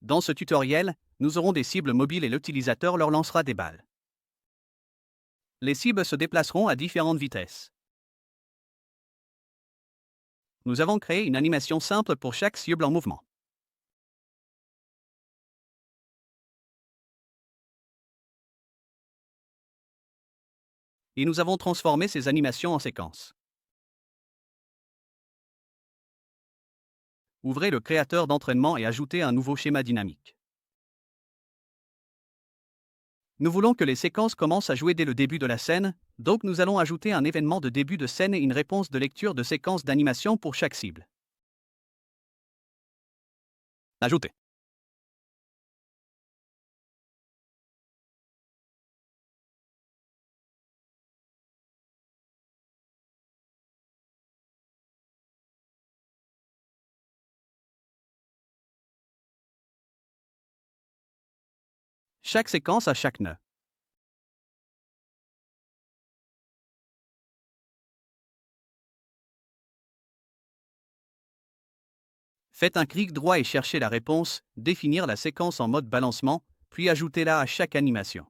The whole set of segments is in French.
Dans ce tutoriel, nous aurons des cibles mobiles et l'utilisateur leur lancera des balles. Les cibles se déplaceront à différentes vitesses. Nous avons créé une animation simple pour chaque cible en mouvement. Et nous avons transformé ces animations en séquences. Ouvrez le créateur d'entraînement et ajoutez un nouveau schéma dynamique. Nous voulons que les séquences commencent à jouer dès le début de la scène, donc nous allons ajouter un événement de début de scène et une réponse de lecture de séquence d'animation pour chaque cible. Ajouter. Chaque séquence a chaque nœud. Faites un clic droit et cherchez la réponse, définir la séquence en mode balancement, puis ajoutez-la à chaque animation.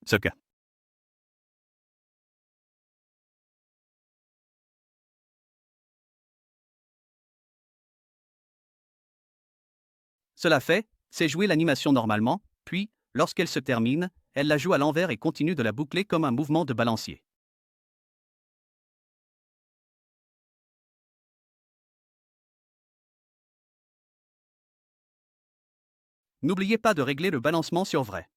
Ce cas. Cela fait, c'est jouer l'animation normalement, puis, lorsqu'elle se termine, elle la joue à l'envers et continue de la boucler comme un mouvement de balancier. N'oubliez pas de régler le balancement sur vrai.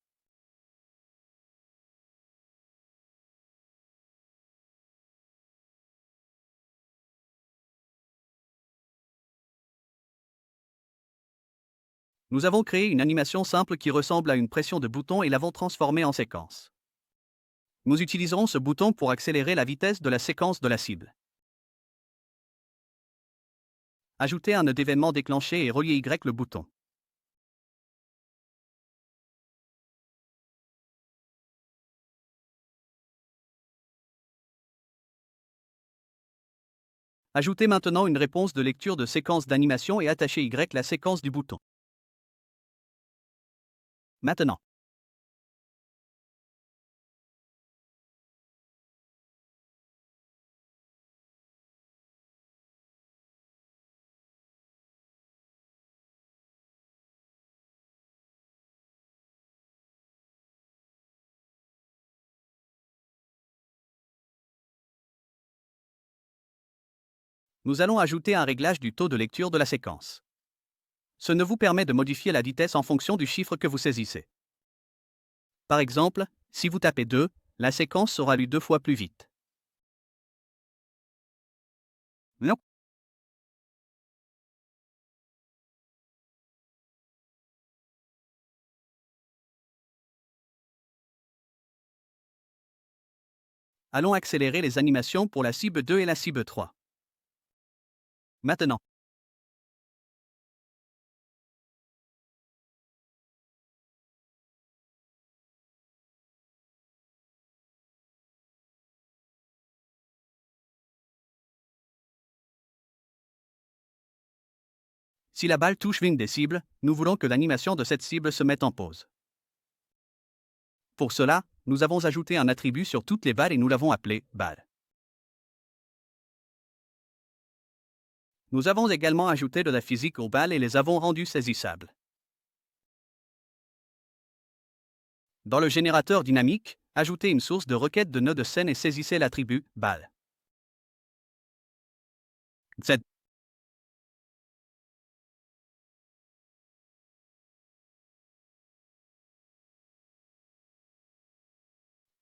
Nous avons créé une animation simple qui ressemble à une pression de bouton et l'avons transformée en séquence. Nous utiliserons ce bouton pour accélérer la vitesse de la séquence de la cible. Ajoutez un nœud d'événement déclenché et reliez Y le bouton. Ajoutez maintenant une réponse de lecture de séquence d'animation et attachez Y la séquence du bouton. Maintenant, nous allons ajouter un réglage du taux de lecture de la séquence. Ce nœud vous permet de modifier la vitesse en fonction du chiffre que vous saisissez. Par exemple, si vous tapez 2, la séquence sera lue 2 fois plus vite. Non. Allons accélérer les animations pour la cible 2 et la cible 3. Maintenant, si la balle touche l'une des cibles, nous voulons que l'animation de cette cible se mette en pause. Pour cela, nous avons ajouté un attribut sur toutes les balles et nous l'avons appelé balle. Nous avons également ajouté de la physique aux balles et les avons rendues saisissables. Dans le générateur dynamique, ajoutez une source de requête de nœud de scène et saisissez l'attribut balle. Cette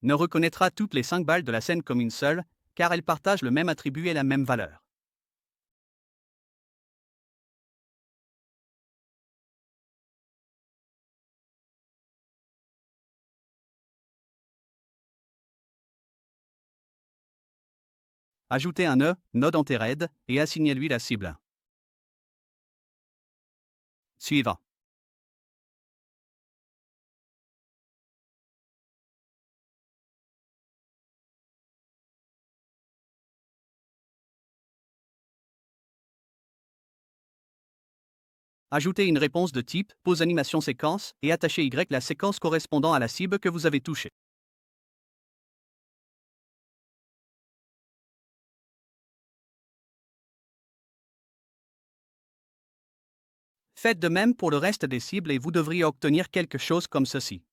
ne reconnaîtra toutes les 5 balles de la scène comme une seule, car elles partagent le même attribut et la même valeur. Ajoutez un nœud, node entered, et assignez-lui la cible 1. Suivant. Ajoutez une réponse de type pause animation séquence et attachez Y la séquence correspondant à la cible que vous avez touchée. Faites de même pour le reste des cibles et vous devriez obtenir quelque chose comme ceci.